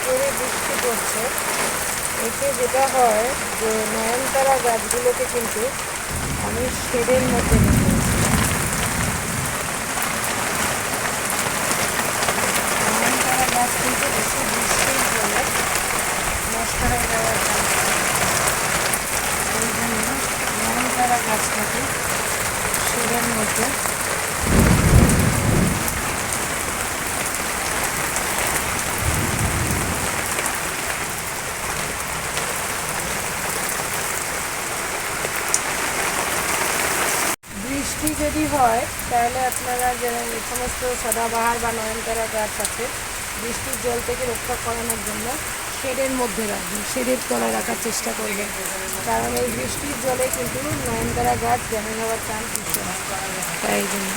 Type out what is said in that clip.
জোরে বৃষ্টি পড়ছে, এতে যেটা হয় যে নয়নতারা গাছগুলোকে কিন্তু আমি শেডের মধ্যে নিয়ে এসেছি। নয়নতারা গাছ কিন্তু বেশি বৃষ্টির জলে নষ্ট হয়ে যাওয়ার চান্স থাকে, ওই জন্য নয়নতারা গাছটাকে শেডের মধ্যে বৃষ্টি যদি হয় তাহলে আপনারা যে সমস্ত সদাবাহার বা নয়নতারা গাছ আছে বৃষ্টির জল থেকে রক্ষা করানোর জন্য শেডের মধ্যে রাখবেন, শেডের তলায় রাখার চেষ্টা করবেন, কারণ এই বৃষ্টির জলে কিন্তু নয়নতারা গাছ ড্যামেজ হওয়ার চান্স বেশি হয়, তাই জন্য